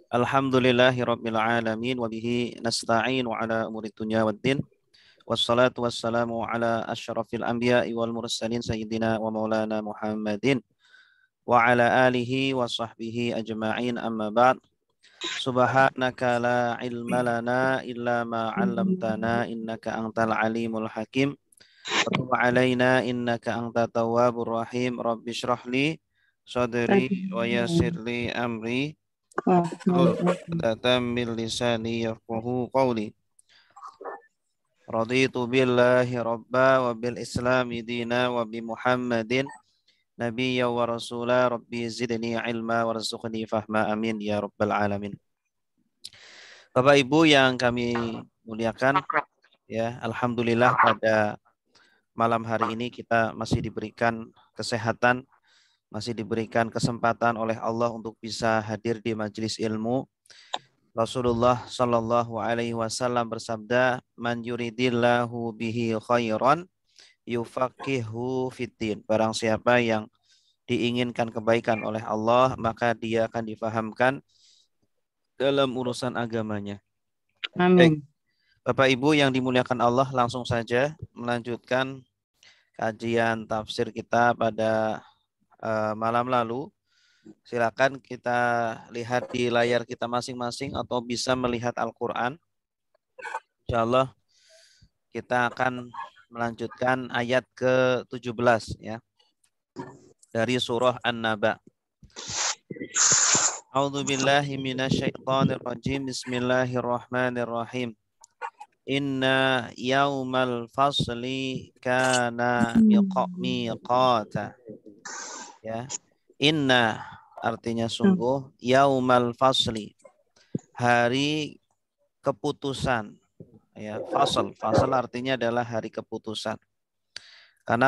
Alhamdulillahirabbil alamin wa bihi nasta'in wa ala umuri dunya waddin. Wassalatu wassalamu ala asyrafil anbiya'i wal mursalin sayyidina wa maulana Muhammadin wa ala alihi wa sahbihi ajma'in amma ba'd. Subhanaka la ilma lana illa ma 'allamtana innaka antal alimul hakim. Wa tub 'alaina innaka antat tawwabur rahim. Rabbi shrah li sadri wa yassir li amri. Min lisani yafqahu qawli. Raditu billahi rabba wa bil islami dina wa bi Muhammadin nabiyya wa rasula. Rabbi zidni ilma warzuqni fahma, amin ya rabbal alamin. Bapak Ibu yang kami muliakan, ya, alhamdulillah pada malam hari ini kita masih diberikan kesehatan, masih diberikan kesempatan oleh Allah untuk bisa hadir di majelis ilmu. Rasulullah Shallallahu Alaihi Wasallam bersabda, "Man yuridillahu bihi khairan, yufaqihu fiddin." Barang siapa yang diinginkan kebaikan oleh Allah, maka dia akan difahamkan dalam urusan agamanya. Baik, Amin. Bapak Ibu yang dimuliakan Allah, langsung saja melanjutkan kajian tafsir kita pada malam lalu. Silakan kita lihat di layar kita masing-masing atau bisa melihat Al-Quran. Insya Allah kita akan melanjutkan ayat ke-17 ya, dari surah An-Naba. A'udzubillahi minasyaitonirrajim. Bismillahirrahmanirrahim. Inna yaumal fasli kana miqata. Ya. Inna artinya sungguh, yaumal fasli hari keputusan. Ya, fasal artinya adalah hari keputusan. Karena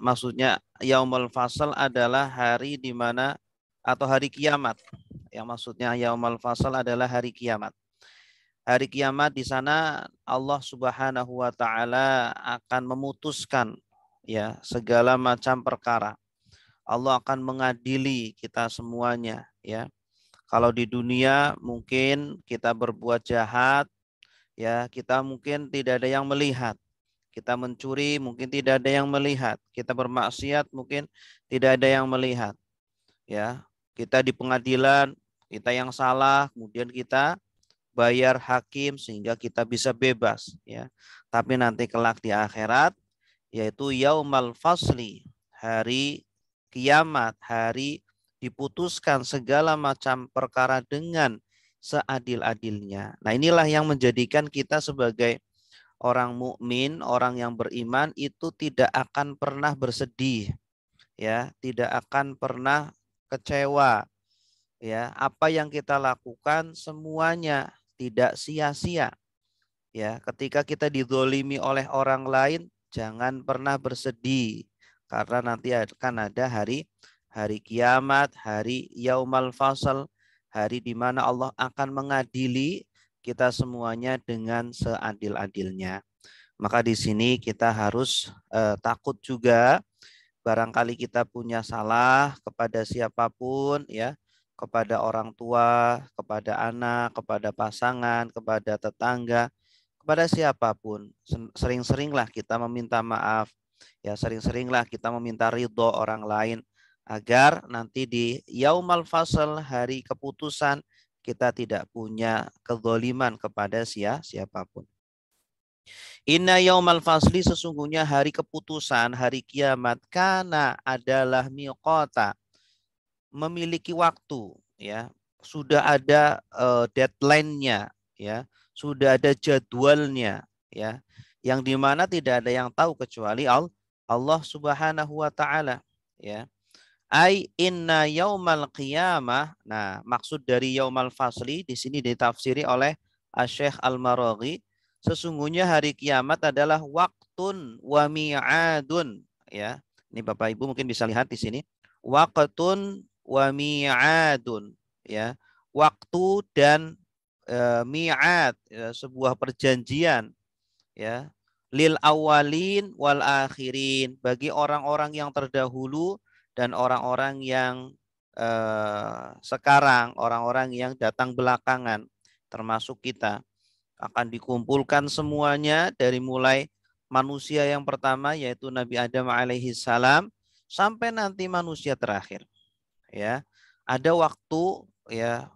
maksudnya yaumul fasal adalah hari di mana atau hari kiamat. Yang maksudnya yaumul fasal adalah hari kiamat. Hari kiamat di sana Allah Subhanahu wa taala akan memutuskan ya segala macam perkara. Allah akan mengadili kita semuanya ya. Kalau di dunia mungkin kita berbuat jahat ya, kita mungkin tidak ada yang melihat. Kita mencuri mungkin tidak ada yang melihat. Kita bermaksiat mungkin tidak ada yang melihat. Ya, kita di pengadilan, kita yang salah, kemudian kita bayar hakim sehingga kita bisa bebas ya. Tapi nanti kelak di akhirat yaitu yaumal fasli, hari kiamat, hari diputuskan segala macam perkara dengan seadil-adilnya. Nah, inilah yang menjadikan kita sebagai orang mukmin, orang yang beriman itu tidak akan pernah bersedih ya, tidak akan pernah kecewa ya. Apa yang kita lakukan semuanya tidak sia-sia. Ya, ketika kita dizolimi oleh orang lain, jangan pernah bersedih karena nanti akan ada hari kiamat, hari yaumal fasal, hari di mana Allah akan mengadili kita semuanya dengan seadil-adilnya. Maka di sini kita harus takut juga barangkali kita punya salah kepada siapapun ya, kepada orang tua, kepada anak, kepada pasangan, kepada tetangga, kepada siapapun. Sering-seringlah kita meminta maaf, ya sering-seringlah kita meminta ridho orang lain agar nanti di yaumal fasal, hari keputusan, kita tidak punya kezaliman kepada siapapun. Inna yaumal fasli, sesungguhnya hari keputusan, hari kiamat, kana adalah miqata, memiliki waktu ya, sudah ada deadline-nya ya, sudah ada jadwalnya ya, yang dimana tidak ada yang tahu kecuali Allah Subhanahu wa taala ya. Ai inna yaumal qiyamah. Nah, maksud dari yaumal fasli di sini ditafsiri oleh Asy-Syaikh Al-Maraghi, sesungguhnya hari kiamat adalah waktun wa mi'adun ya. Ini Bapak Ibu mungkin bisa lihat di sini. Waqtun wa mi'adun ya. Waktu dan mi'ad ya, sebuah perjanjian ya. Lil awalin wal akhirin, bagi orang-orang yang terdahulu dan orang-orang yang sekarang, orang-orang yang datang belakangan, termasuk kita, akan dikumpulkan semuanya dari mulai manusia yang pertama yaitu Nabi Adam alaihi salam sampai nanti manusia terakhir. Ya, ada waktu ya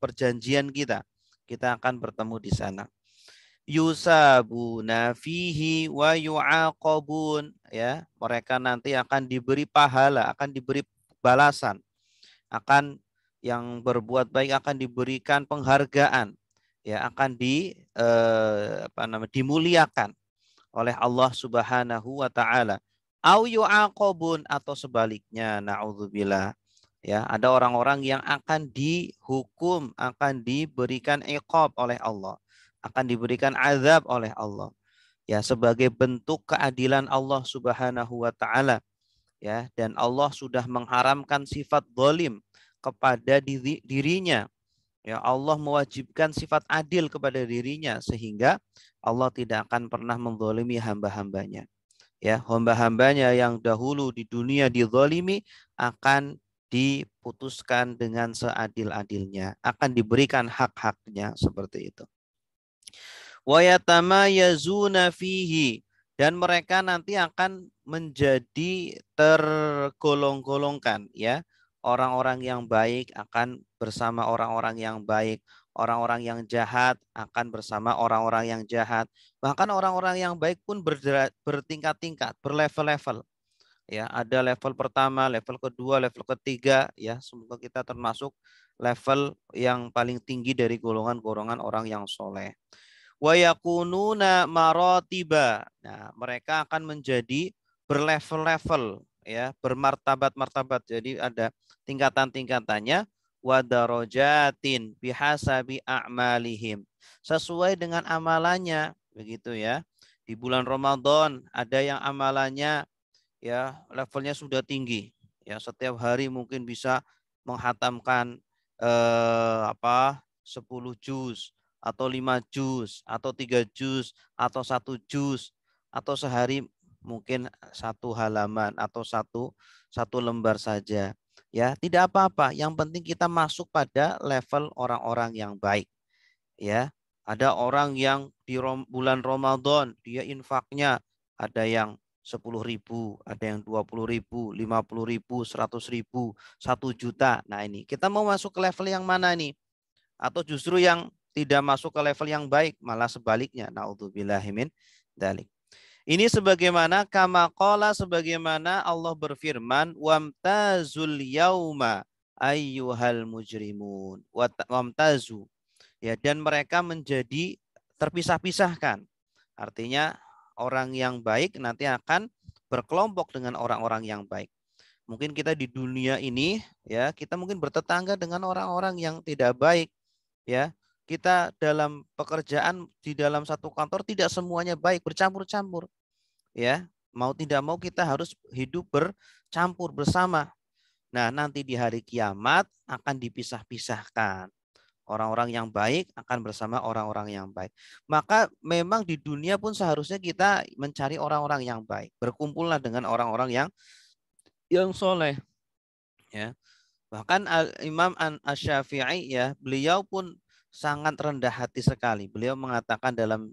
perjanjian kita. Kita akan bertemu di sana. Yusabuna fihi wa yu'aqabun, ya, mereka nanti akan diberi pahala, akan diberi balasan, akan yang berbuat baik akan diberikan penghargaan, ya, akan dimuliakan oleh Allah Subhanahu wa taala. Au yu'aqabun, atau sebaliknya, naudzubillah. Ya, ada orang-orang yang akan dihukum, akan diberikan iqab oleh Allah, akan diberikan azab oleh Allah. Ya, sebagai bentuk keadilan Allah Subhanahu wa taala, ya, dan Allah sudah mengharamkan sifat zalim kepada dirinya. Ya, Allah mewajibkan sifat adil kepada dirinya sehingga Allah tidak akan pernah menzalimi hamba-hambanya. Ya, hamba-hambanya yang dahulu di dunia dizalimi akan diputuskan dengan seadil-adilnya, akan diberikan hak-haknya seperti itu. Wa yatamayazuna fihi, dan mereka nanti akan menjadi tergolong-golongkan, ya. Orang-orang yang baik akan bersama orang-orang yang baik, orang-orang yang jahat akan bersama orang-orang yang jahat. Bahkan orang-orang yang baik pun bertingkat-tingkat, berlevel-level. Ya, ada level pertama, level kedua, level ketiga, ya. Semoga kita termasuk level yang paling tinggi dari golongan-golongan orang yang soleh. Wa yakununa maratiba. Nah, mereka akan menjadi berlevel-level, ya, bermartabat-martabat. Jadi ada tingkatan-tingkatannya. Wa darajatin bihasabi a'malihim. Sesuai dengan amalannya, begitu ya. Di bulan Ramadan ada yang amalannya, ya, levelnya sudah tinggi. Ya, setiap hari mungkin bisa menghatamkan 10 juz atau 5 juz atau 3 juz atau 1 juz, atau sehari mungkin 1 halaman atau satu lembar saja. Ya, tidak apa-apa. Yang penting kita masuk pada level orang-orang yang baik. Ya, ada orang yang di bulan Ramadan dia infaknya ada yang 10.000, ada yang 20.000, 50.000, 100.000, 1 juta. Nah, ini kita mau masuk ke level yang mana nih? Atau justru yang tidak masuk ke level yang baik, malah sebaliknya. Naudzubillahi min dzalik. Ini sebagaimana kama qala, sebagaimana Allah berfirman, wamtazul yauma ayyuhal mujrimun. Wamtazu, ya, dan mereka menjadi terpisah-pisahkan. Artinya orang yang baik nanti akan berkelompok dengan orang-orang yang baik. Mungkin kita di dunia ini, ya, kita mungkin bertetangga dengan orang-orang yang tidak baik, ya. Kita dalam pekerjaan di dalam satu kantor tidak semuanya baik, bercampur-campur, ya. Mau tidak mau kita harus hidup bercampur bersama. Nah, nanti di hari kiamat akan dipisah-pisahkan. Orang-orang yang baik akan bersama orang-orang yang baik. Maka memang di dunia pun seharusnya kita mencari orang-orang yang baik. Berkumpullah dengan orang-orang yang soleh. Ya. Bahkan Imam Asy-Syafi'i, ya, beliau pun sangat rendah hati sekali. Beliau mengatakan dalam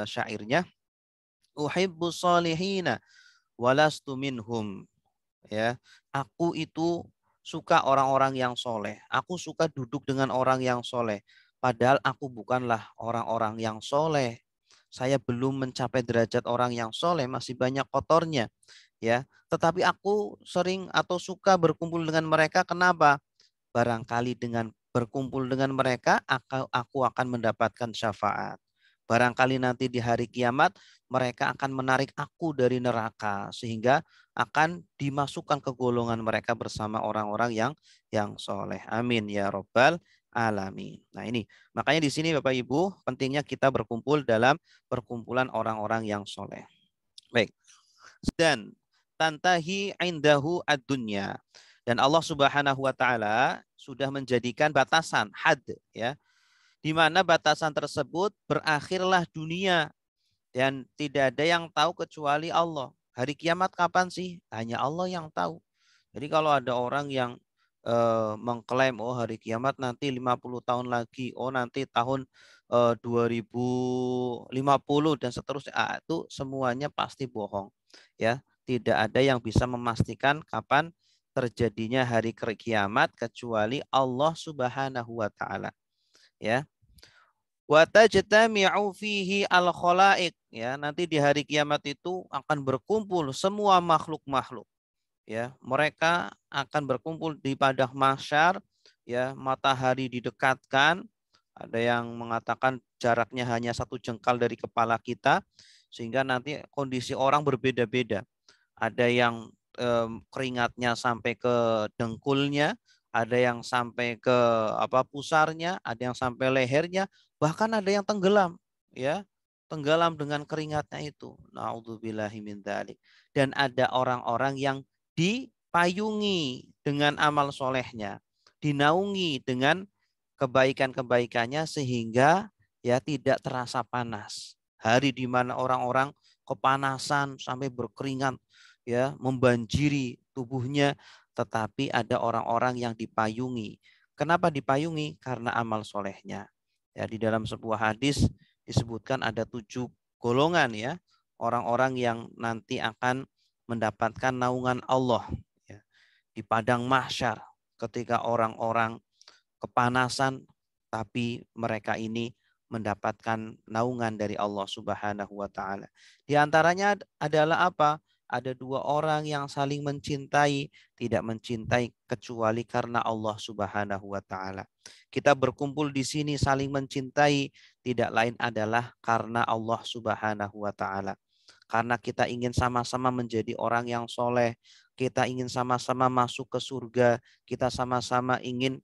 syairnya, uhibbus solihina walastu minhum. Ya, aku itu suka orang-orang yang soleh. Aku suka duduk dengan orang yang soleh. Padahal aku bukanlah orang-orang yang soleh. Saya belum mencapai derajat orang yang soleh, masih banyak kotornya. Ya, tetapi aku sering atau suka berkumpul dengan mereka. Kenapa? Barangkali dengan berkumpul dengan mereka, aku akan mendapatkan syafaat. Barangkali nanti di hari kiamat mereka akan menarik aku dari neraka sehingga akan dimasukkan ke golongan mereka bersama orang-orang yang soleh. Amin ya robbal alamin. Nah, ini makanya di sini Bapak Ibu pentingnya kita berkumpul dalam perkumpulan orang-orang yang soleh. Baik. Dan tantahi indahu ad-dunya. Dan Allah Subhanahu wa taala sudah menjadikan batasan had, ya, di mana batasan tersebut berakhirlah dunia dan tidak ada yang tahu kecuali Allah. Hari kiamat kapan sih? Hanya Allah yang tahu. Jadi kalau ada orang yang mengklaim oh hari kiamat nanti 50 tahun lagi, oh nanti tahun 2050 dan seterusnya, itu semuanya pasti bohong. Ya, tidak ada yang bisa memastikan kapan terjadinya hari kiamat kecuali Allah Subhanahu wa taala. Ya. Wa tajtami'u fihi al-khalaiq, ya, nanti di hari kiamat itu akan berkumpul semua makhluk-makhluk, ya, mereka akan berkumpul di padang mahsyar, ya, matahari didekatkan, ada yang mengatakan jaraknya hanya 1 jengkal dari kepala kita, sehingga nanti kondisi orang berbeda-beda, ada yang keringatnya sampai ke dengkulnya, ada yang sampai ke pusarnya, ada yang sampai lehernya, bahkan ada yang tenggelam, ya, tenggelam dengan keringatnya itu. Naudzubillahi min dzalik. Dan ada orang-orang yang dipayungi dengan amal solehnya, dinaungi dengan kebaikan-kebaikannya sehingga ya tidak terasa panas. Hari di mana orang-orang kepanasan sampai berkeringat, ya, membanjiri tubuhnya, tetapi ada orang-orang yang dipayungi. Kenapa dipayungi? Karena amal solehnya. Ya, di dalam sebuah hadis disebutkan ada 7 golongan, ya, orang-orang yang nanti akan mendapatkan naungan Allah, ya, di padang mahsyar ketika orang-orang kepanasan, tapi mereka ini mendapatkan naungan dari Allah Subhanahu wa taala. Di antaranya adalah apa? Ada 2 orang yang saling mencintai, tidak mencintai kecuali karena Allah Subhanahu wa taala. Kita berkumpul di sini saling mencintai tidak lain adalah karena Allah Subhanahu wa taala. Karena kita ingin sama-sama menjadi orang yang soleh, kita ingin sama-sama masuk ke surga, kita sama-sama ingin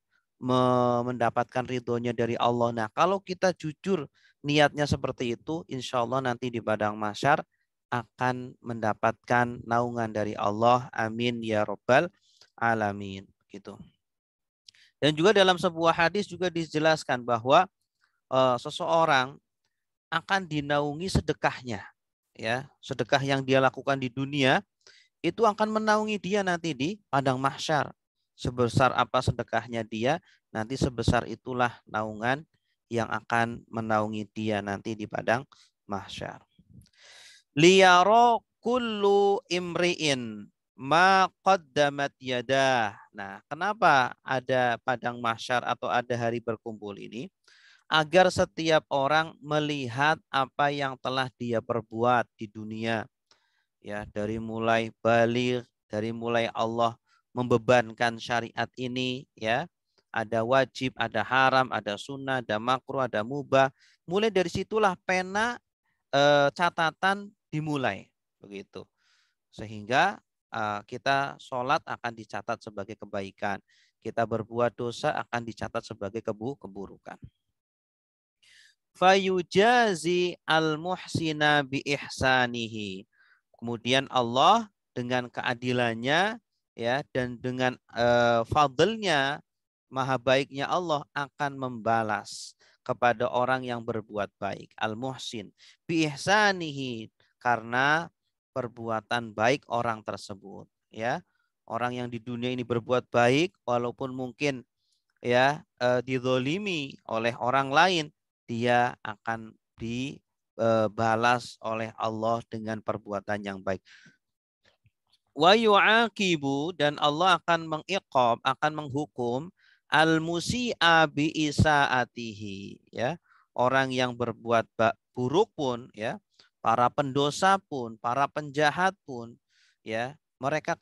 mendapatkan ridhonya dari Allah. Nah, kalau kita jujur niatnya seperti itu, insya Allah nanti di padang mahsyar akan mendapatkan naungan dari Allah. Amin ya robbal alamin. Gitu. Dan juga dalam sebuah hadis juga dijelaskan bahwa seseorang akan dinaungi sedekahnya, ya, sedekah yang dia lakukan di dunia itu akan menaungi dia nanti di padang mahsyar. Sebesar apa sedekahnya dia, nanti sebesar itulah naungan yang akan menaungi dia nanti di padang mahsyar. Liyaro kullu imri'in ma qaddamat yadah. Nah, kenapa ada padang mahsyar atau ada hari berkumpul ini? Agar setiap orang melihat apa yang telah dia perbuat di dunia, ya, dari mulai baligh, dari mulai Allah membebankan syariat ini, ya, ada wajib, ada haram, ada sunnah, ada makruh, ada mubah. Mulai dari situlah pena catatan dimulai, begitu, sehingga kita sholat akan dicatat sebagai kebaikan, kita berbuat dosa akan dicatat sebagai keburukan. Fayujazi al-muhsina bi ihsanihi. Kemudian Allah dengan keadilannya, ya, dan dengan fadlnya, maha baiknya Allah akan membalas kepada orang yang berbuat baik, al-muhsin bi ihsanihi, karena perbuatan baik orang tersebut, ya. Orang yang di dunia ini berbuat baik walaupun mungkin, ya, dizolimi oleh orang lain, dia akan dibalas oleh Allah dengan perbuatan yang baik. Wa yu'aqibu, dan Allah akan mengiqab, akan menghukum al-musi'a bi isaatihi, ya. Orang yang berbuat buruk pun, ya, para pendosa pun, para penjahat pun, ya, mereka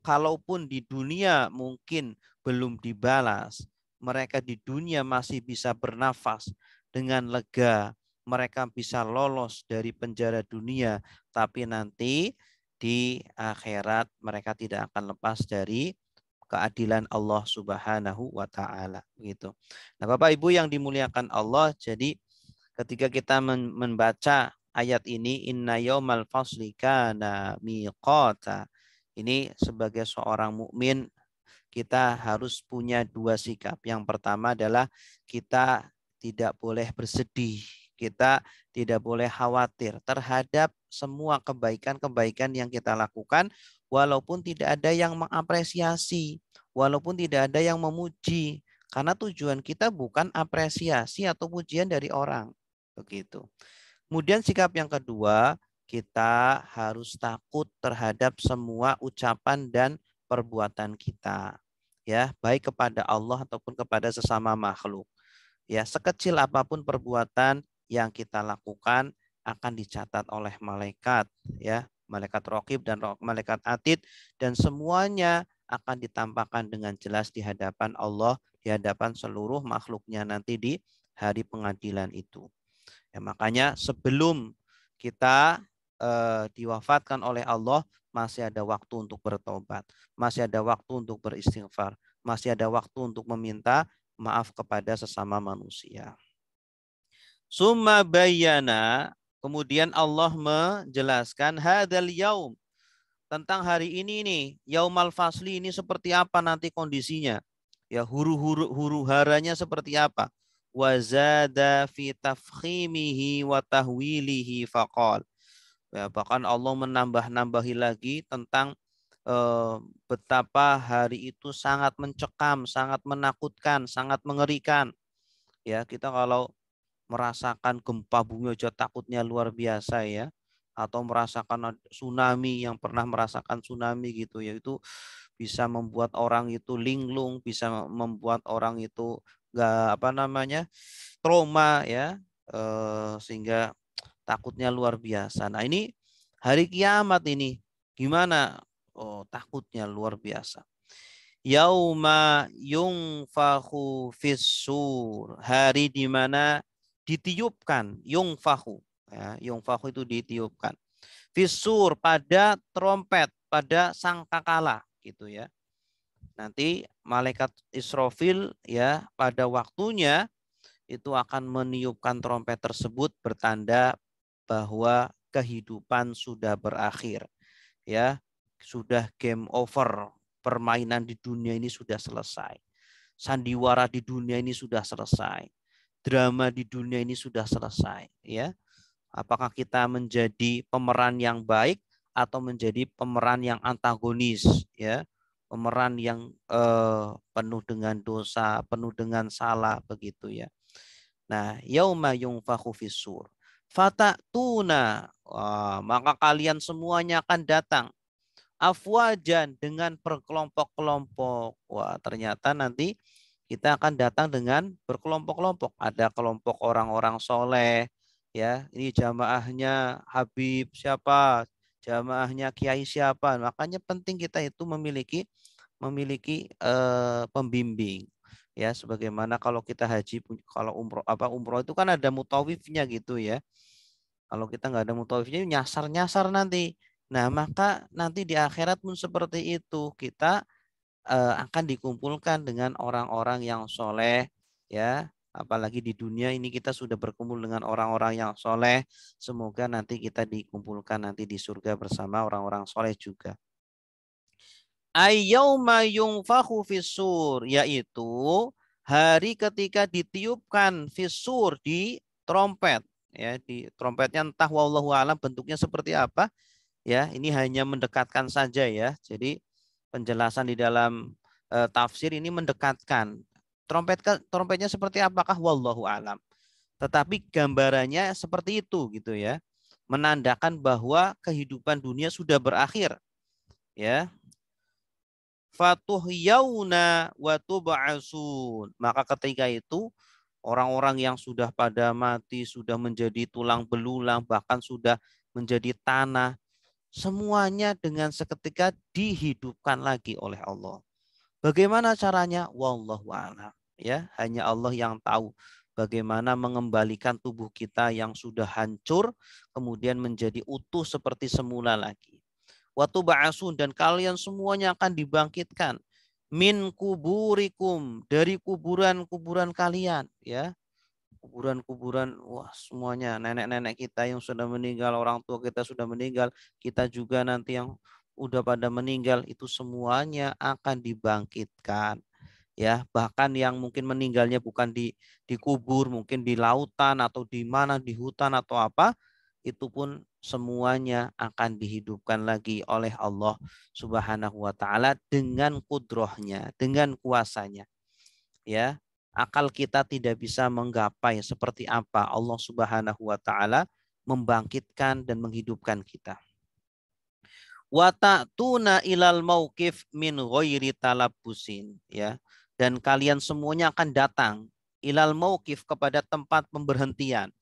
kalaupun di dunia mungkin belum dibalas, mereka di dunia masih bisa bernafas dengan lega, mereka bisa lolos dari penjara dunia, tapi nanti di akhirat mereka tidak akan lepas dari keadilan Allah Subhanahu wa taala, gitu. Nah, Bapak Ibu yang dimuliakan Allah, jadi ketika kita membaca ayat ini, inna yaumal fasli kana miqata, ini sebagai seorang mukmin kita harus punya 2 sikap. Yang pertama adalah kita tidak boleh bersedih, kita tidak boleh khawatir terhadap semua kebaikan-kebaikan yang kita lakukan, walaupun tidak ada yang mengapresiasi, walaupun tidak ada yang memuji, karena tujuan kita bukan apresiasi atau pujian dari orang. Begitu. Kemudian sikap yang kedua, kita harus takut terhadap semua ucapan dan perbuatan kita. Ya, baik kepada Allah ataupun kepada sesama makhluk. Ya, sekecil apapun perbuatan yang kita lakukan akan dicatat oleh malaikat, ya, malaikat raqib dan malaikat atid, dan semuanya akan ditampakkan dengan jelas di hadapan Allah, di hadapan seluruh makhluknya nanti di hari pengadilan itu. Ya, makanya sebelum kita diwafatkan oleh Allah, masih ada waktu untuk bertobat, masih ada waktu untuk beristighfar, masih ada waktu untuk meminta maaf kepada sesama manusia. Summa bayyana, kemudian Allah menjelaskan hadzal yaum, tentang hari ini nih, yaumal fasli ini seperti apa nanti kondisinya. Ya, huru haranya seperti apa. Wazada fi tafkhimihi wa tahwilihi faqal. Ya, bahkan Allah menambah-nambahi lagi tentang betapa hari itu sangat mencekam, sangat menakutkan, sangat mengerikan. Ya, kita kalau merasakan gempa bumi aja takutnya luar biasa ya, atau merasakan tsunami, yang pernah merasakan tsunami gitu ya, itu bisa membuat orang itu linglung, bisa membuat orang itu nggak apa namanya trauma ya, sehingga takutnya luar biasa. Nah ini hari kiamat ini gimana? Oh, takutnya luar biasa. Yauma yungfahu fissur, hari di mana ditiupkan, yungfahu, ya, yungfahu itu ditiupkan. Fissur, pada trompet, pada sangkakala gitu ya. Nanti malaikat Israfil ya pada waktunya itu akan meniupkan trompet tersebut, bertanda bahwa kehidupan sudah berakhir. Ya, sudah game over. Permainan di dunia ini sudah selesai. Sandiwara di dunia ini sudah selesai. Drama di dunia ini sudah selesai, ya. Apakah kita menjadi pemeran yang baik atau menjadi pemeran yang antagonis, ya? Pemeran yang penuh dengan dosa, penuh dengan salah, begitu ya. Nah, yauma yungfakhu fissur. Fatatuna, maka kalian semuanya akan datang afwajan, dengan berkelompok-kelompok. Wah, ternyata nanti kita akan datang dengan berkelompok-kelompok. Ada kelompok orang-orang soleh, ya. Ini jamaahnya Habib siapa, jamaahnya Kiai siapa. Makanya penting kita itu memiliki pembimbing. Ya, sebagaimana kalau kita haji, kalau umroh itu kan ada mutawifnya gitu ya. Kalau kita nggak ada mutawifnya, nyasar-nyasar nanti. Nah, maka nanti di akhirat pun seperti itu. Kita akan dikumpulkan dengan orang-orang yang soleh, ya. Apalagi di dunia ini kita sudah berkumpul dengan orang-orang yang soleh. Semoga nanti kita dikumpulkan nanti di surga bersama orang-orang soleh juga. Ayyauma yungfakhu fissur, yaitu hari ketika ditiupkan fissur, di trompet, ya, di trompetnya entah wallahu alam bentuknya seperti apa, ya. Ini hanya mendekatkan saja ya. Jadi penjelasan di dalam tafsir ini mendekatkan. Trompetnya seperti apakah wallahu alam. Tetapi gambarannya seperti itu gitu ya. Menandakan bahwa kehidupan dunia sudah berakhir, ya. Fatuhyauna wa tub'asun. Maka ketika itu orang-orang yang sudah pada mati, sudah menjadi tulang belulang, bahkan sudah menjadi tanah, semuanya dengan seketika dihidupkan lagi oleh Allah. Bagaimana caranya? Wallahu a'lam. Ya, hanya Allah yang tahu bagaimana mengembalikan tubuh kita yang sudah hancur kemudian menjadi utuh seperti semula lagi. Watu ba'asun, dan kalian semuanya akan dibangkitkan min kuburikum, dari kuburan-kuburan kalian, ya. Kuburan-kuburan, wah, semuanya nenek-nenek kita yang sudah meninggal, orang tua kita sudah meninggal, kita juga nanti yang udah pada meninggal, itu semuanya akan dibangkitkan, ya. Bahkan yang mungkin meninggalnya bukan dikubur, mungkin di lautan atau di mana, di hutan atau apa, itu pun semuanya akan dihidupkan lagi oleh Allah Subhanahu wa taala dengan kudrohnya, dengan kuasanya. Ya, akal kita tidak bisa menggapai seperti apa Allah Subhanahu wa taala membangkitkan dan menghidupkan kita. Wa ta'tuna ilal mauqif min ghairi talabbusin, ya. Dan kalian semuanya akan datang ilal mauqif, kepada tempat pemberhentian,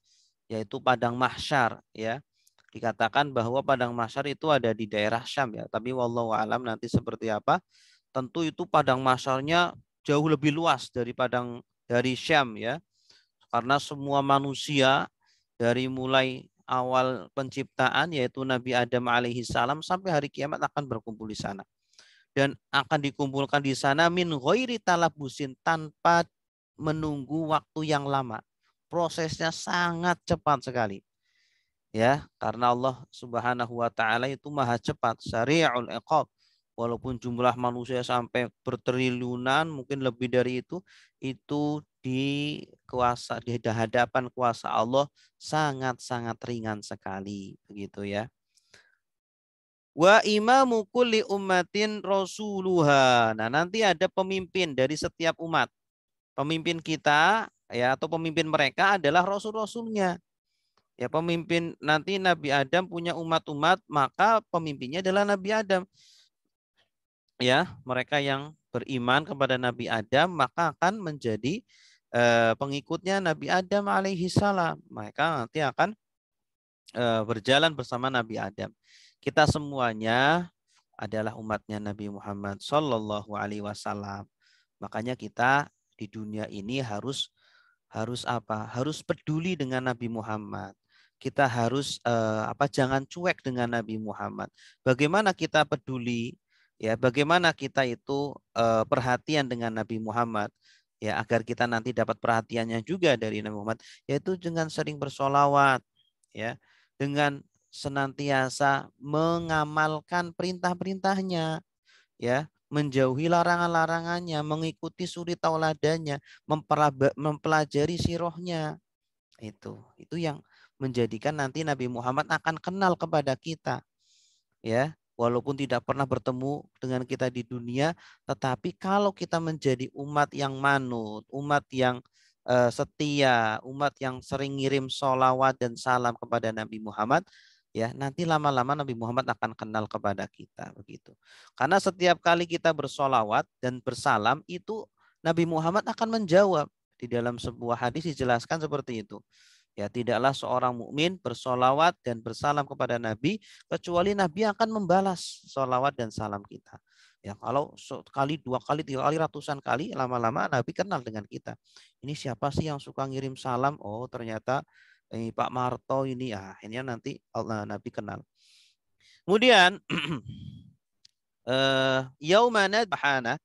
yaitu padang mahsyar, ya. Dikatakan bahwa padang mahsyar itu ada di daerah Syam, ya, tapi wallahu alam nanti seperti apa. Tentu itu padang mahsyarnya jauh lebih luas dari Syam, ya. Karena semua manusia dari mulai awal penciptaan yaitu Nabi Adam alaihi salam sampai hari kiamat akan berkumpul di sana. Dan akan dikumpulkan di sana min ghairi talabusin, tanpa menunggu waktu yang lama. Prosesnya sangat cepat sekali. Ya, karena Allah Subhanahu wa taala itu maha cepat, syari'ul iqab. Walaupun jumlah manusia sampai bertriliunan, mungkin lebih dari itu di hadapan kuasa Allah sangat-sangat ringan sekali, begitu ya. Wa imamu kulli ummatin rasuluha. Nah, nanti ada pemimpin dari setiap umat. Pemimpin kita, ya, atau pemimpin mereka adalah rasul-rasulnya. Ya, pemimpin nanti Nabi Adam punya umat-umat, maka pemimpinnya adalah Nabi Adam. Ya, mereka yang beriman kepada Nabi Adam maka akan menjadi pengikutnya Nabi Adam alaihi salam. Mereka nanti akan berjalan bersama Nabi Adam. Kita semuanya adalah umatnya Nabi Muhammad Sallallahu Alaihi Wasallam. Makanya kita di dunia ini harus apa? Harus peduli dengan Nabi Muhammad. Kita harus jangan cuek dengan Nabi Muhammad. Bagaimana kita peduli, ya? Bagaimana kita itu perhatian dengan Nabi Muhammad, ya, agar kita nanti dapat perhatiannya juga dari Nabi Muhammad, yaitu dengan sering bersolawat, ya, dengan senantiasa mengamalkan perintah-perintahnya, ya, menjauhi larangan-larangannya, mengikuti suri tauladannya, mempelajari sirohnya. Itu yang menjadikan nanti Nabi Muhammad akan kenal kepada kita, ya. Walaupun tidak pernah bertemu dengan kita di dunia, tetapi kalau kita menjadi umat yang manut, umat yang setia, umat yang sering ngirim sholawat dan salam kepada Nabi Muhammad, ya, nanti lama-lama Nabi Muhammad akan kenal kepada kita, begitu. Karena setiap kali kita bersolawat dan bersalam itu Nabi Muhammad akan menjawab. Di dalam sebuah hadis dijelaskan seperti itu. Ya, tidaklah seorang mukmin bersolawat dan bersalam kepada Nabi kecuali Nabi akan membalas solawat dan salam kita. Ya, kalau sekali, dua kali, tiga kali, ratusan kali, lama-lama Nabi kenal dengan kita. Ini siapa sih yang suka ngirim salam? Oh, ternyata Pak Marto ini. Ah, ini nanti Allah Nabi kenal. Kemudian yaumana bahana,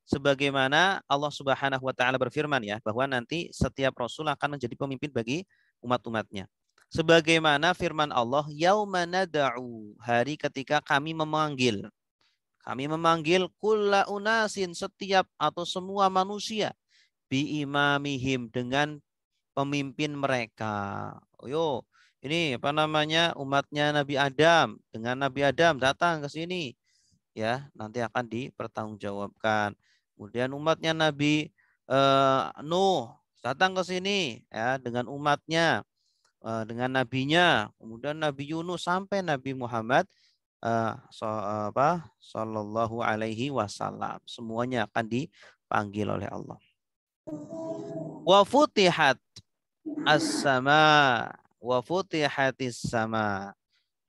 sebagaimana Allah Subhanahu wa taala berfirman, ya, bahwa nanti setiap rasul akan menjadi pemimpin bagi umat-umatnya. Sebagaimana firman Allah, yauma nad'u, hari ketika kami memanggil. Kami memanggil kulla unasin, setiap atau semua manusia, bi imamihim, dengan pemimpin mereka. Yo, ini apa namanya, umatnya Nabi Adam, dengan Nabi Adam datang ke sini, ya, nanti akan dipertanggungjawabkan. Kemudian umatnya Nabi Nuh datang ke sini, ya, dengan umatnya, dengan nabinya, kemudian Nabi Yunus sampai Nabi Muhammad Sallallahu Alaihi Wasallam, semuanya akan dipanggil oleh Allah. Wa futihat as-sama, wa futihatis sama,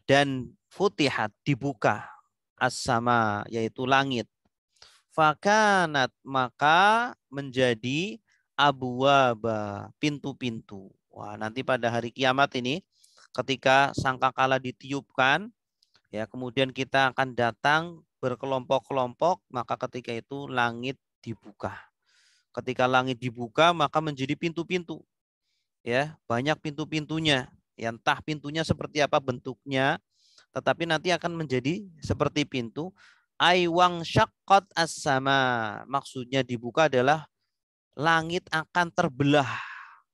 dan futihat, dibuka, as-sama, yaitu langit. Fakanat, maka menjadi abwaba, pintu-pintu. Wah, nanti pada hari kiamat ini ketika sangkakala ditiupkan, ya, kemudian kita akan datang berkelompok-kelompok, maka ketika itu langit dibuka. Ketika langit dibuka, maka menjadi pintu-pintu. Ya, banyak pintu-pintunya. Ya, entah pintunya seperti apa bentuknya, tetapi nanti akan menjadi seperti pintu. Aiwang syaqqat as-sama, maksudnya dibuka adalah langit akan terbelah,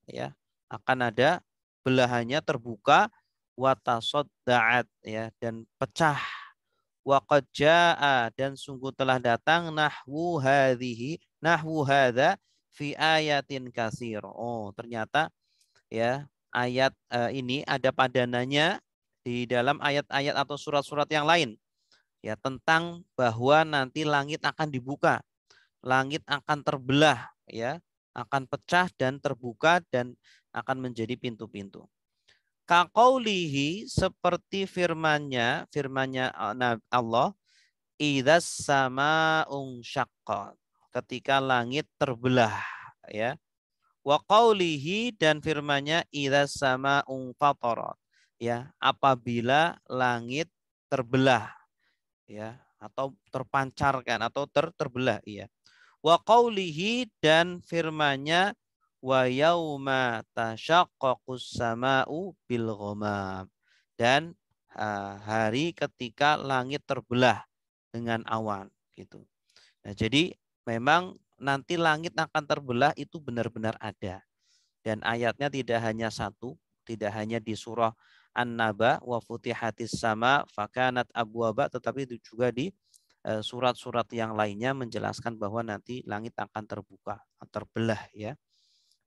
ya, akan ada belahannya, terbuka. wa tasadda'at, ya, dan pecah. Wa qad jaa, dan sungguh telah datang nahwu hadza fi ayatin katsir. Oh, ternyata ya ayat ini ada padanannya di dalam ayat-ayat atau surat-surat yang lain, ya, tentang bahwa nanti langit akan dibuka, langit akan terbelah, ya, akan pecah dan terbuka dan akan menjadi pintu-pintu. Kaqaulihi, seperti firmannya Allah, idzas sama'un syaqqat, ketika langit terbelah, ya. Wa qaulihi, dan firmannya idzas sama'un fatarat, ya, apabila langit terbelah, ya, atau terpancarkan atau terbelah, iya. Wa qaulihi, dan firmannya wa yauma tasyaqqaqus sama'u bil ghamam, dan hari ketika langit terbelah dengan awan, gitu. Nah, jadi memang nanti langit akan terbelah itu benar-benar ada, dan ayatnya tidak hanya satu, tidak hanya di surah An-Naba wa futihatis sama fakanat abwaba, tetapi itu juga di surat-surat yang lainnya menjelaskan bahwa nanti langit akan terbuka, terbelah, ya.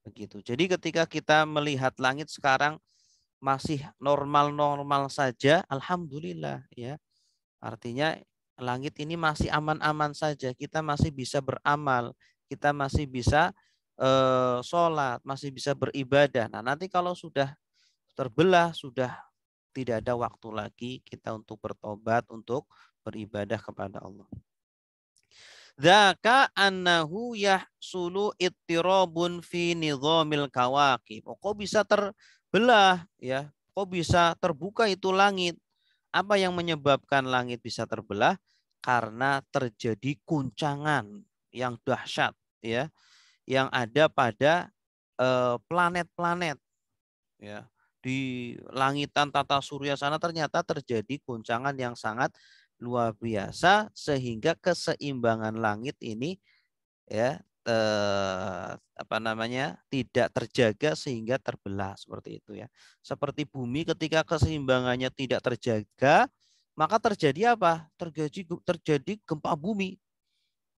Begitu. Jadi ketika kita melihat langit sekarang masih normal-normal saja, alhamdulillah, ya. Artinya langit ini masih aman-aman saja, kita masih bisa beramal, kita masih bisa sholat, masih bisa beribadah. Nah, nanti kalau sudah terbelah, sudah tidak ada waktu lagi kita untuk bertobat, untuk beribadah kepada Allah. Dzaka annahu yahsulu ittirabun fi nizamil kawakib. Kok bisa terbelah, ya? Kok bisa terbuka itu langit? Apa yang menyebabkan langit bisa terbelah? Karena terjadi guncangan yang dahsyat, ya, yang ada pada planet-planet, ya. Di langitan tata surya sana ternyata terjadi guncangan yang sangat luar biasa sehingga keseimbangan langit ini, ya, tidak terjaga sehingga terbelah, seperti itu, ya. Seperti bumi ketika keseimbangannya tidak terjaga, maka terjadi apa? Terjadi gempa bumi.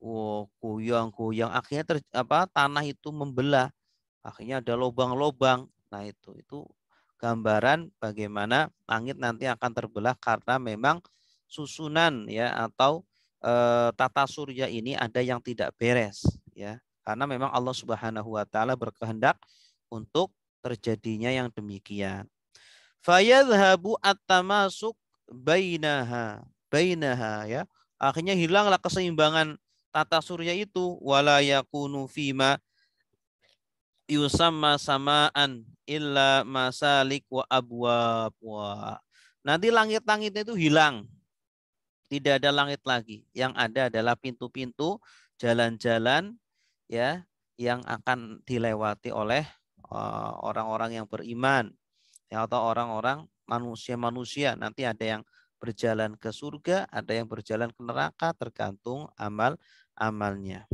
Oh, goyang-goyang, akhirnya tanah itu membelah, akhirnya ada lubang-lubang. Nah, itu gambaran bagaimana langit nanti akan terbelah karena memang susunan, ya, atau tata surya ini ada yang tidak beres, ya. Karena memang Allah Subhanahu wa taala berkehendak untuk terjadinya yang demikian. Fayadhhabu at-tamasuk bainaha, ya. Akhirnya hilanglah keseimbangan tata surya itu, wala yakunu fima yusamma samaan illa masalik wa abwab. Nanti langit-langitnya itu hilang. Tidak ada langit lagi. Yang ada adalah pintu-pintu, jalan-jalan, ya, yang akan dilewati oleh orang-orang yang beriman, ya, atau orang-orang manusia-manusia. Nanti ada yang berjalan ke surga, ada yang berjalan ke neraka, tergantung amal-amalnya.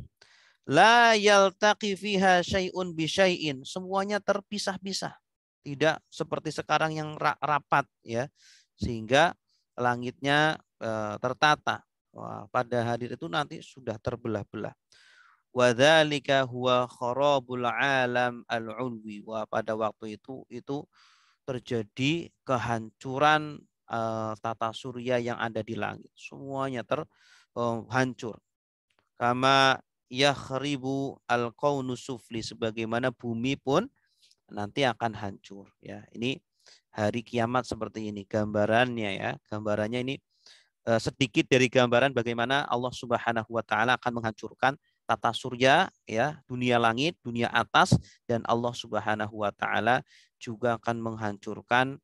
La yaltaqi fiha syai'un bi syai'in. Semuanya terpisah-pisah. Tidak seperti sekarang yang rapat, ya. Sehingga langitnya tertata. Wah, pada hari itu nanti sudah terbelah-belah. Wa dzalika huwa kharabul alam al-ulwi. Wah, pada waktu itu terjadi kehancuran tata surya yang ada di langit. Semuanya terhancur. Kama yakhribu al-qaunu sufli, sebagaimana bumi pun nanti akan hancur, ya. Ini hari kiamat seperti ini gambarannya, ya. Gambarannya ini sedikit dari gambaran bagaimana Allah Subhanahu wa taala akan menghancurkan tata surya, ya, dunia langit, dunia atas, dan Allah Subhanahu wa taala juga akan menghancurkan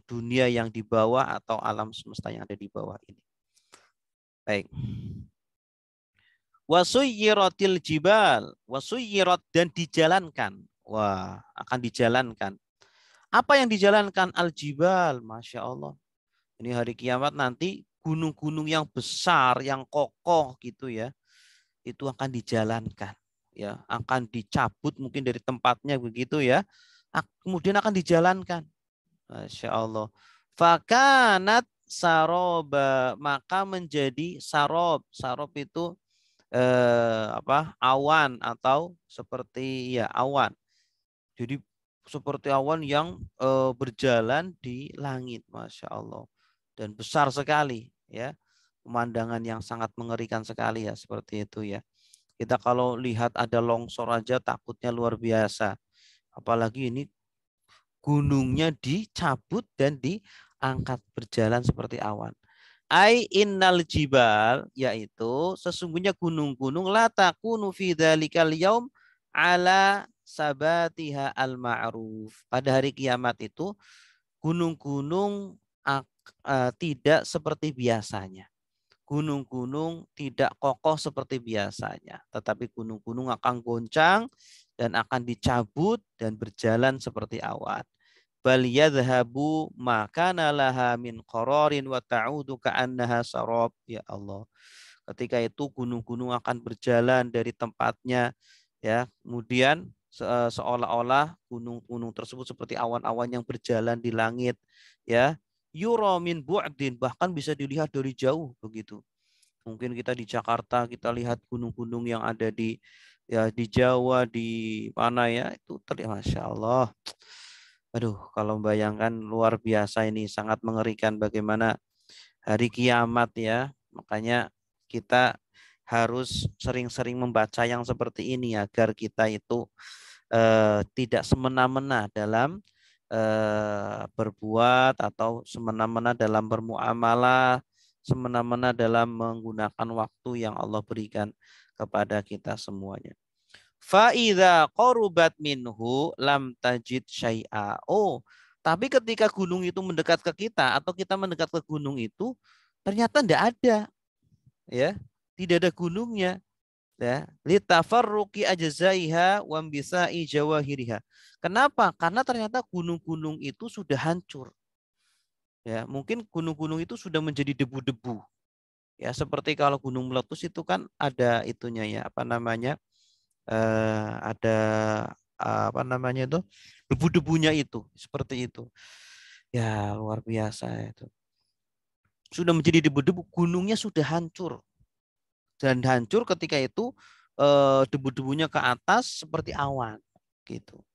dunia yang di bawah atau alam semesta yang ada di bawah ini. Baik. Wasuyiratil jibal, wasuyirat, dan dijalankan. Wah, akan dijalankan. Apa yang dijalankan? Al-jibal, Masya Allah. Ini hari kiamat nanti gunung-gunung yang besar, yang kokoh, gitu, ya. Itu akan dijalankan, ya. Akan dicabut mungkin dari tempatnya, begitu, ya. Kemudian akan dijalankan. Masya Allah. Fakanat saroba, maka menjadi sarob. Sarob itu awan atau seperti ya awan. Jadi seperti awan yang berjalan di langit, Masya Allah. Dan besar sekali ya. Pemandangan yang sangat mengerikan sekali ya seperti itu ya. Kita kalau lihat ada longsor aja takutnya luar biasa. Apalagi ini gunungnya dicabut dan diangkat berjalan seperti awan. Ai innal jibal, yaitu sesungguhnya gunung-gunung la takunu fi dzalikal yaum ala sabatiha al ma'ruf. Pada hari kiamat itu gunung-gunung tidak seperti biasanya. Gunung-gunung tidak kokoh seperti biasanya, tetapi gunung-gunung akan goncang dan akan dicabut dan berjalan seperti awan. Bal yadhhabu maka nalaha min qararin wa ta'udu ka'annaha sarab. Ya Allah. Ketika itu gunung-gunung akan berjalan dari tempatnya ya. Kemudian seolah-olah gunung-gunung tersebut seperti awan-awan yang berjalan di langit ya. Yura min bu'din, bahkan bisa dilihat dari jauh begitu. Mungkin kita di Jakarta kita lihat gunung-gunung yang ada di ya di Jawa, di mana ya, itu terlihat Masya Allah. Aduh, kalau bayangkan luar biasa, ini sangat mengerikan bagaimana hari kiamat ya. Makanya kita harus sering-sering membaca yang seperti ini agar kita itu tidak semena-mena dalam berbuat atau semena-mena dalam bermuamalah, semena-mena dalam menggunakan waktu yang Allah berikan kepada kita semuanya. Fa'idha qarubat minhu lam tajid syai'a. Oh, tapi ketika gunung itu mendekat ke kita atau kita mendekat ke gunung itu, ternyata tidak ada, ya, tidak ada gunungnya. Ya, litafarruqi ajzaiha wa bisai jawahiriha. Kenapa? Karena ternyata gunung-gunung itu sudah hancur. Ya, mungkin gunung-gunung itu sudah menjadi debu-debu. Ya, seperti kalau gunung meletus itu kan ada itunya ya, apa namanya? Ada apa namanya itu? Debu-debunya itu, seperti itu. Ya, luar biasa itu. Sudah menjadi debu-debu, gunungnya sudah hancur. Dan hancur ketika itu debu-debunya ke atas seperti awan gitu.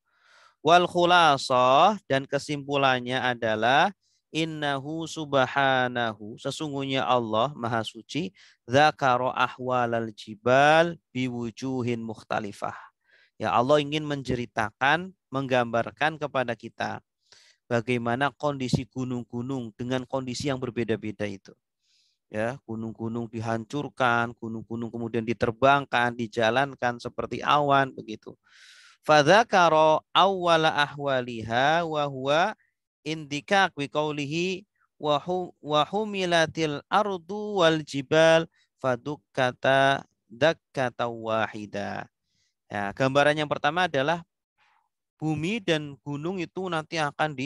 Wal khulasah, dan kesimpulannya adalah innahu subhanahu, sesungguhnya Allah Maha Suci, dzakara ahwalal jibal biwujuhin mukhtalifah. Ya, Allah ingin menceritakan, menggambarkan kepada kita bagaimana kondisi gunung-gunung dengan kondisi yang berbeda-beda itu. Ya, gunung-gunung dihancurkan, gunung-gunung kemudian diterbangkan, dijalankan seperti awan begitu. Fadzakara awwala ahwaliha wa huwa indikak bi qawlihi wa humilatil ardu wal jibal fadukkata dakkata wahida. Ya, gambaran yang pertama adalah bumi dan gunung itu nanti akan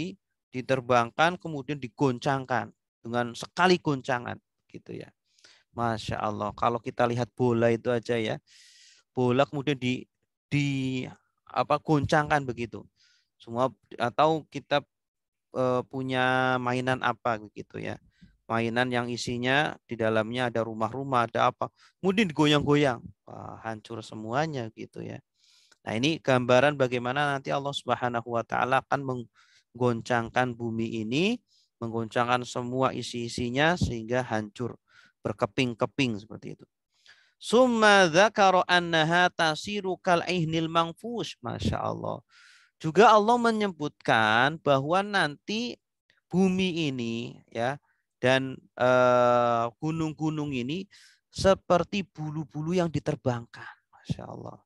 diterbangkan kemudian digoncangkan dengan sekali goncangan gitu ya. Masya Allah. Kalau kita lihat bola itu aja ya, bola kemudian di apa goncangkan begitu. Semua atau kita punya mainan apa begitu ya. Mainan yang isinya di dalamnya ada rumah-rumah, ada apa. Kemudian digoyang-goyang. Wah, hancur semuanya gitu ya. Nah, ini gambaran bagaimana nanti Allah Subhanahu wa taala akan menggoncangkan bumi ini, menggoncangkan semua isi-isinya sehingga hancur, berkeping-keping seperti itu. Summa dzakara annaha tasiru kal ihnil mangfush. Masya Allah. Juga Allah menyebutkan bahwa nanti bumi ini ya dan gunung-gunung ini seperti bulu-bulu yang diterbangkan. Masya Allah.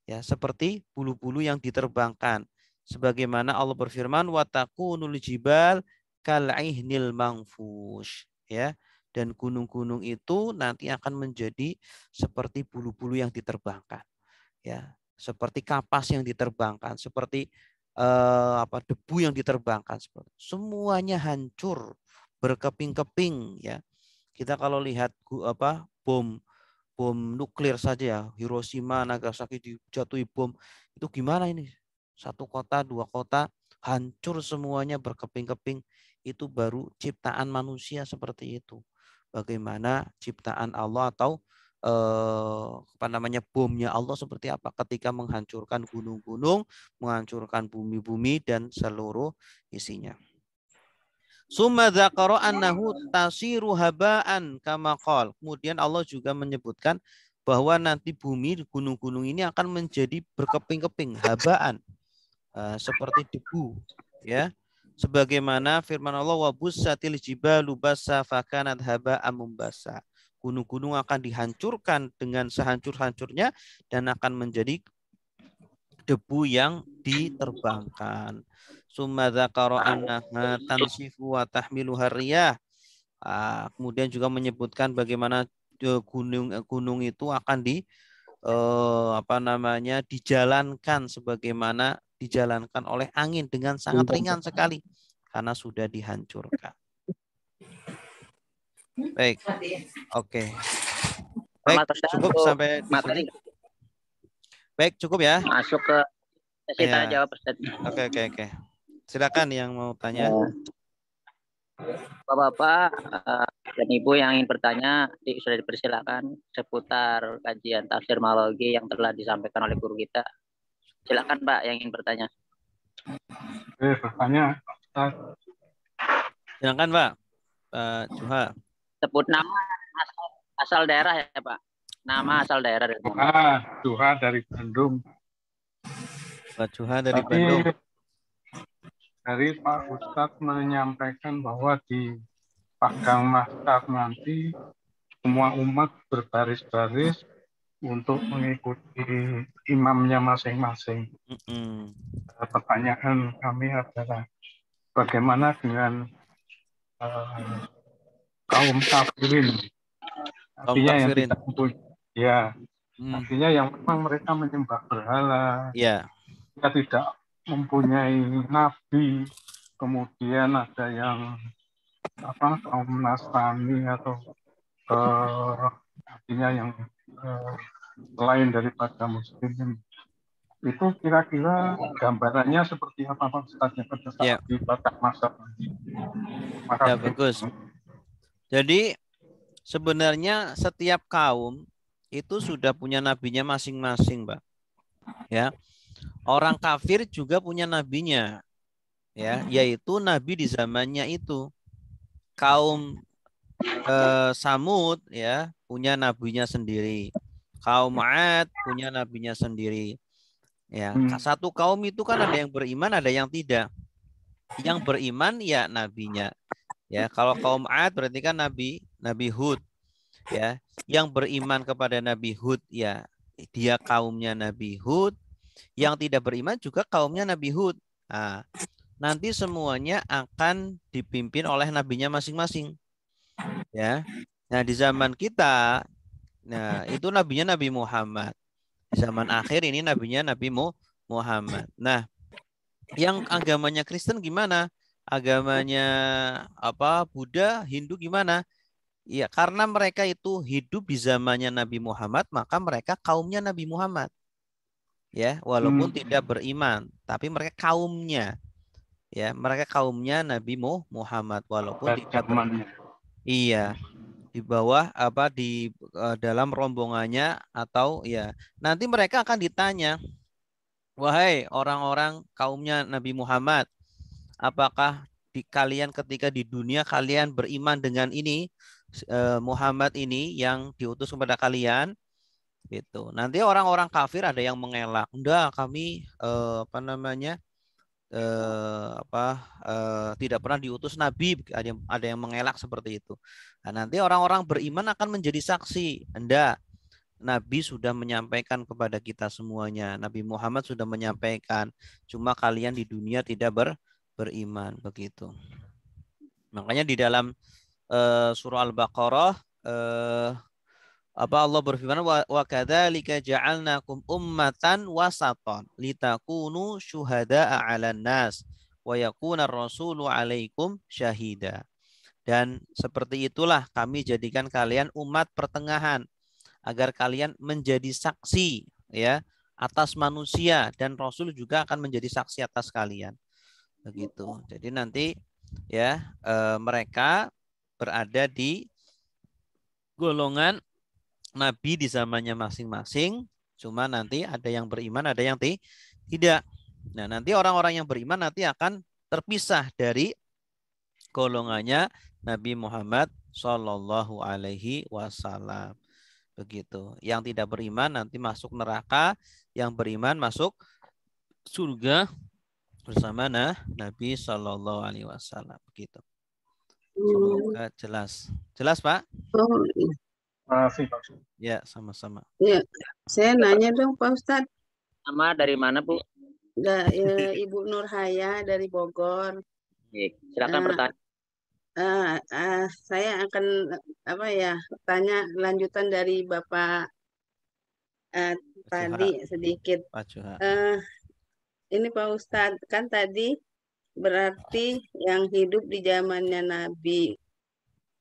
Ya, seperti bulu-bulu yang diterbangkan. Sebagaimana Allah berfirman, wa takunul jibal kal'ihnil mangfush. Ya, dan gunung-gunung itu nanti akan menjadi seperti bulu-bulu yang diterbangkan. Ya, seperti kapas yang diterbangkan, seperti debu yang diterbangkan, semuanya hancur, berkeping-keping ya. Kita kalau lihat bom bom nuklir saja ya, Hiroshima, Nagasaki dijatuhi bom, itu gimana ini? Satu kota, dua kota hancur semuanya berkeping-keping, itu baru ciptaan manusia seperti itu. Bagaimana ciptaan Allah atau bomnya Allah seperti apa ketika menghancurkan gunung-gunung, menghancurkan bumi-bumi dan seluruh isinya. Summa dzakara annahu tasiru habaan kama qol. Kemudian Allah juga menyebutkan bahwa nanti bumi, gunung-gunung ini akan menjadi berkeping-keping, habaan, seperti debu, ya. Sebagaimana firman Allah, wa bussatil jibalu bassa fakanat haba'an mumbassa. Gunung-gunung akan dihancurkan dengan sehancur-hancurnya dan akan menjadi debu yang diterbangkan. Summa dzakara annaha tansifu wa tahmilu harriyah. Kemudian juga menyebutkan bagaimana gunung itu akan dijalankan sebagaimana dijalankan oleh angin dengan sangat ringan sekali karena sudah dihancurkan. Baik, oke. Baik, cukup sampai di sini. Baik, cukup ya. Masuk ke sesi tanya jawab, Ustaz. Oke. Silakan yang mau tanya. Bapak-bapak dan Ibu yang ingin bertanya sudah dipersilakan seputar kajian tafsir ma'ologi yang telah disampaikan oleh guru kita. Silakan Pak yang ingin bertanya. Bertanya, Ustaz. Silakan Pak. Juha. Sebut nama asal daerah ya Pak. Nama asal daerah. Juha dari Bandung. Pak Juha dari Bandung. Dari Pak Ustadz menyampaikan bahwa di Padang Mahsyar nanti semua umat berbaris-baris untuk mengikuti imamnya masing-masing. Pertanyaan kami adalah bagaimana dengan kaum kafirin? Artinya yang tidak mempunyai, artinya yang memang mereka menyembah berhala, mereka tidak mempunyai nabi, kemudian ada yang kaum Nasrani atau artinya yang lain daripada muslim. Itu kira-kira gambarannya seperti apa Pak Ustaz pada saat di Padang Mahsyar? Ya, bagus. Jadi sebenarnya setiap kaum itu sudah punya nabinya masing-masing, Pak. Ya. Orang kafir juga punya nabinya. Ya, yaitu nabi di zamannya itu. Kaum Samud ya punya nabinya sendiri. Kaum Ad punya nabinya sendiri. Ya, satu kaum itu kan ada yang beriman, ada yang tidak. Yang beriman ya nabinya. Ya, kalau kaum Ad berarti kan Nabi Hud. Ya, yang beriman kepada Nabi Hud ya dia kaumnya Nabi Hud. Yang tidak beriman juga kaumnya Nabi Hud. Nah, nanti semuanya akan dipimpin oleh nabinya masing-masing. Ya. Nah, di zaman kita itu nabinya Nabi Muhammad. Di zaman akhir ini nabinya Nabi Muhammad. Nah, yang agamanya Kristen gimana? Agamanya Buddha, Hindu gimana? Ya, karena mereka itu hidup di zamannya Nabi Muhammad, maka mereka kaumnya Nabi Muhammad. Ya, walaupun tidak beriman, tapi mereka kaumnya. Ya, mereka kaumnya Nabi Muhammad walaupun tidak beriman. Iya. Di bawah di dalam rombongannya atau ya nanti mereka akan ditanya, wahai orang-orang kaumnya Nabi Muhammad, apakah kalian ketika di dunia kalian beriman dengan ini Muhammad ini yang diutus kepada kalian? Gitu. Nanti orang-orang kafir ada yang mengelak, enggak, kami tidak pernah diutus nabi, ada yang mengelak seperti itu. Nah, nanti orang-orang beriman akan menjadi saksi, enggak, Nabi sudah menyampaikan kepada kita semuanya, Nabi Muhammad sudah menyampaikan, cuma kalian di dunia tidak beriman, begitu. Makanya di dalam surah Al-Baqarah Allah berfirman, wa kadzalika ja'alnakum ummatan wasatan litakunu syuhada'a 'alan nas wa yakuna ar-rasulu 'alaikum syahida. Dan seperti itulah kami jadikan kalian umat pertengahan agar kalian menjadi saksi ya atas manusia dan Rasul juga akan menjadi saksi atas kalian. begitu. Jadi nanti ya mereka berada di golongan nabi di zamannya masing-masing. Cuma nanti ada yang beriman, ada yang tidak. Nah, nanti orang-orang yang beriman nanti akan terpisah dari golongannya Nabi Muhammad Shallallahu Alaihi Wasallam. Begitu. Yang tidak beriman nanti masuk neraka, yang beriman masuk surga bersama Nabi Shallallahu Alaihi Wasallam. Begitu. Semoga jelas. Jelas, Pak? Oh, Masih, Pak. Ya, sama-sama. ya. Saya nanya dong, Pak Ustadz. Nama dari mana, Bu? Ibu Nurhaya dari Bogor. Silakan pertanyaan. Saya akan tanya lanjutan dari Bapak tadi sedikit. Ini Pak Ustadz, kan tadi berarti yang hidup di zamannya Nabi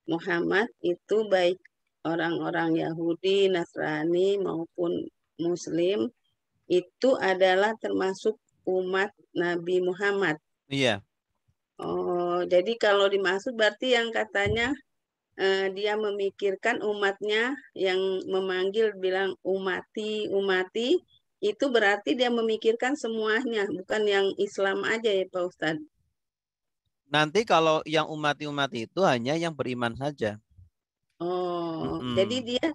Muhammad itu baik orang-orang Yahudi, Nasrani maupun Muslim itu adalah termasuk umat Nabi Muhammad. Iya. Oh, jadi kalau dimaksud berarti yang katanya dia memikirkan umatnya yang memanggil bilang umati, umati, itu berarti dia memikirkan semuanya, bukan yang Islam aja ya Pak Ustadz. Nanti kalau yang umati-umati itu hanya yang beriman saja. Oh, jadi dia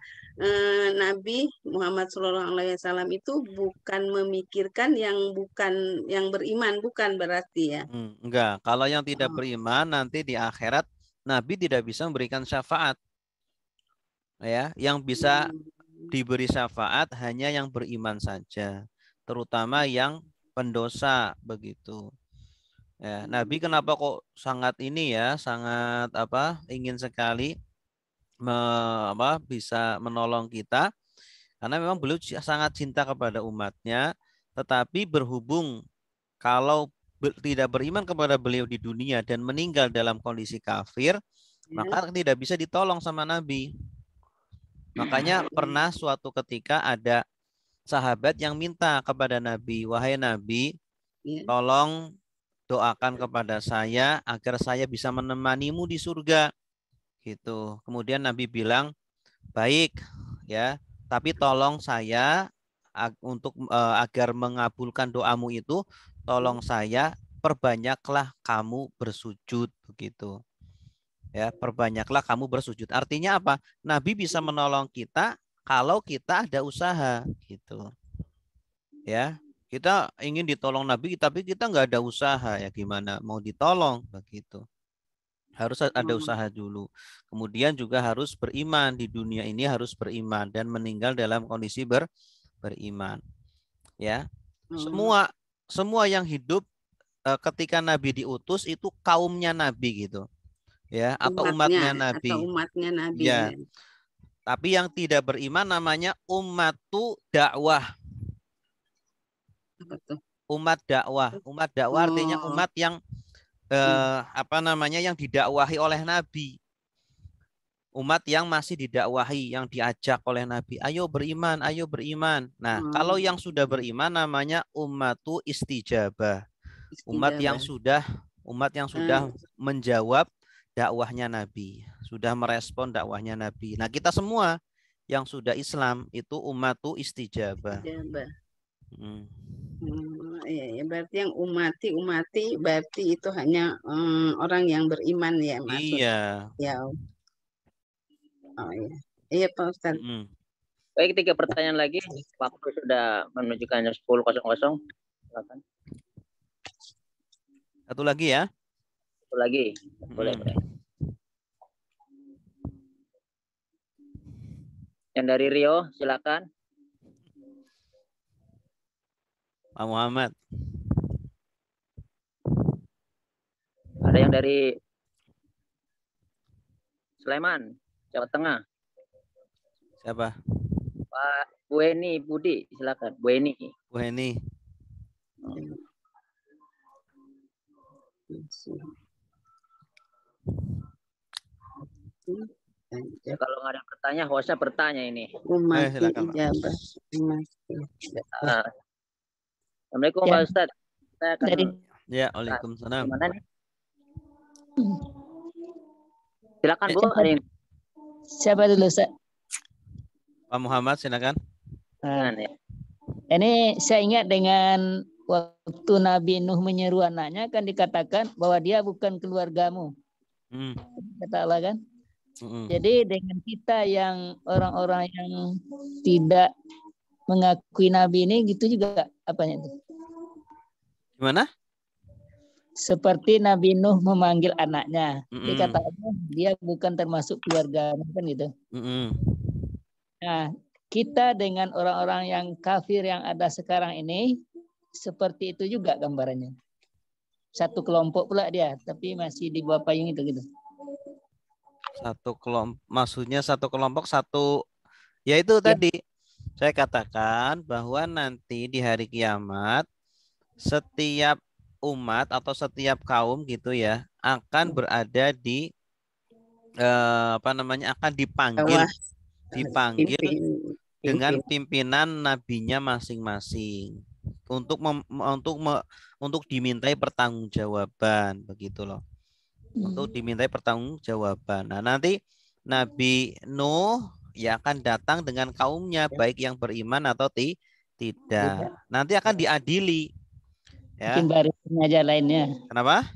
Nabi Muhammad SAW itu bukan memikirkan yang bukan yang beriman, bukan berarti ya? Enggak, kalau yang tidak beriman nanti di akhirat Nabi tidak bisa memberikan syafaat. Ya, yang bisa diberi syafaat hanya yang beriman saja, terutama yang pendosa begitu. Ya, Nabi kenapa kok sangat ini ya, sangat ingin sekali bisa menolong kita, karena memang beliau sangat cinta kepada umatnya, tetapi berhubung kalau tidak beriman kepada beliau di dunia dan meninggal dalam kondisi kafir, maka tidak bisa ditolong sama Nabi. Makanya pernah suatu ketika ada sahabat yang minta kepada Nabi, wahai Nabi, tolong doakan kepada saya agar saya bisa menemanimu di surga. Gitu. Kemudian Nabi bilang, baik ya, tapi tolong saya untuk agar mengabulkan doamu itu, tolong saya perbanyaklah kamu bersujud begitu. Ya, perbanyaklah kamu bersujud. Artinya apa? Nabi bisa menolong kita kalau kita ada usaha gitu. Ya, kita ingin ditolong Nabi tapi kita nggak ada usaha, ya gimana mau ditolong begitu. Harus ada usaha dulu. Kemudian juga harus beriman, di dunia ini harus beriman dan meninggal dalam kondisi beriman. Ya. Semua yang hidup ketika Nabi diutus itu kaumnya Nabi gitu. Ya, atau umatnya Nabi. Atau umatnya Nabi. Ya. Tapi yang tidak beriman namanya ummatu dakwah. Umat dakwah. Umat dakwah artinya umat yang yang didakwahi oleh Nabi. Umat yang masih didakwahi, yang diajak oleh Nabi, ayo beriman, ayo beriman. Nah, kalau yang sudah beriman namanya ummatu istijabah. Umat yang sudah menjawab dakwahnya Nabi, sudah merespon dakwahnya Nabi. Nah, kita semua yang sudah Islam itu ummatu istijabah. Ya, berarti yang umati berarti itu hanya orang yang beriman ya maksud. Iya. Ya. Oh iya. Iya Pak Ustaz. Baik, 3 pertanyaan lagi. Waktu sudah menunjukkan 10.00. Silakan. Satu lagi ya. Satu lagi. Boleh. Yang dari Rio, silakan. Pak Muhammad. Ada yang dari Sleman, Jawa Tengah. Siapa? Pak Bueni Budi, silakan. Bueni. Ya, kalau nggak ada bertanya, hostnya bertanya ini. Assalamualaikum Pak Ustadz. Saya akan Ya, waalaikumsalam. Gimana nih? Silakan Bu. Ada yang... Siapa dulu, Ustaz? Pak Muhammad, silakan. Nah, ya. Ini saya ingat dengan waktu Nabi Nuh menyeru anaknya kan dikatakan bahwa dia bukan keluargamu. Kata Allah kan. Jadi dengan kita yang orang-orang yang tidak mengakui Nabi ini gitu juga apanya itu? Gimana? Seperti Nabi Nuh memanggil anaknya. Dikatakan dia bukan termasuk keluarga kan gitu. Nah, kita dengan orang-orang yang kafir yang ada sekarang ini seperti itu juga gambarannya. Satu kelompok pula dia, tapi masih di bawah payung itu gitu. Satu kelompok, maksudnya satu kelompok satu, yaitu tadi saya katakan bahwa nanti di hari kiamat setiap umat atau setiap kaum gitu ya akan berada di akan dipanggil dengan pimpinan nabinya masing-masing untuk dimintai pertanggungjawaban, begitu loh. Untuk dimintai pertanggungjawaban. Nah, nanti Nabi Nuh ya akan datang dengan kaumnya, baik yang beriman atau tidak. Nanti akan diadili. Ya. Mungkin barisan aja lainnya. Kenapa?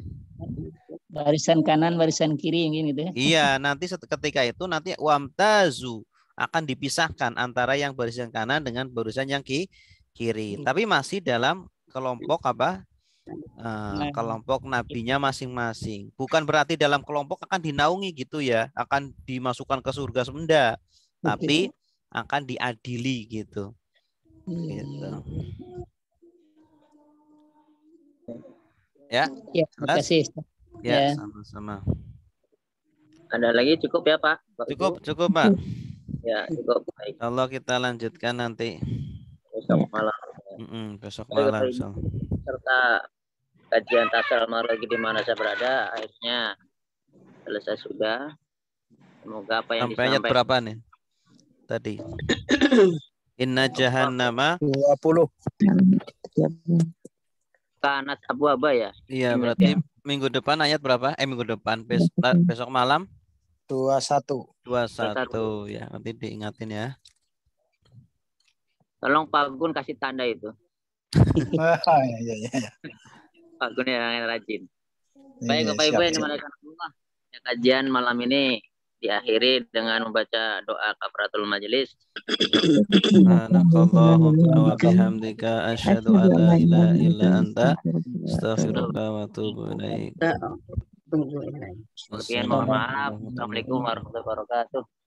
Barisan kanan, barisan kiri gitu. Iya, nanti ketika itu nanti wamtazu akan dipisahkan antara yang barisan kanan dengan barisan yang kiri. Tapi masih dalam kelompok apa? Kelompok nabinya masing-masing. Bukan berarti dalam kelompok akan dinaungi gitu ya, akan dimasukkan ke surga senda, tapi akan diadili gitu. Gitu. Ya. Terima kasih. Ya, sama-sama. Ada lagi cukup ya Pak? Cukup Pak. Ya, cukup. Baik. Allah kita lanjutkan nanti. Besok malam. Besok malam. Serta kajian tafsir al-maraghi di mana saya berada akhirnya selesai sudah. Semoga apa yang sampai ayat berapa nih tadi? Inna jahannama 20. Kanat abu-aba ya. Iya, berarti minggu depan ayat berapa? Minggu depan besok malam 21 ya, nanti diingatin ya. Tolong Pak Gun kasih tanda itu. ya. Pak Gun yang rajin. Baik Bapak Ibu yang dimanakan Allah, kajian malam ini diakhiri dengan membaca doa kafaratul majelis. Subhanakallahumma wa bihamdika asyhadu an la ilaha illa anta astaghfiruka wa atubu ilaik. Sekian, mohon maaf. Assalamualaikum warahmatullahi wabarakatuh.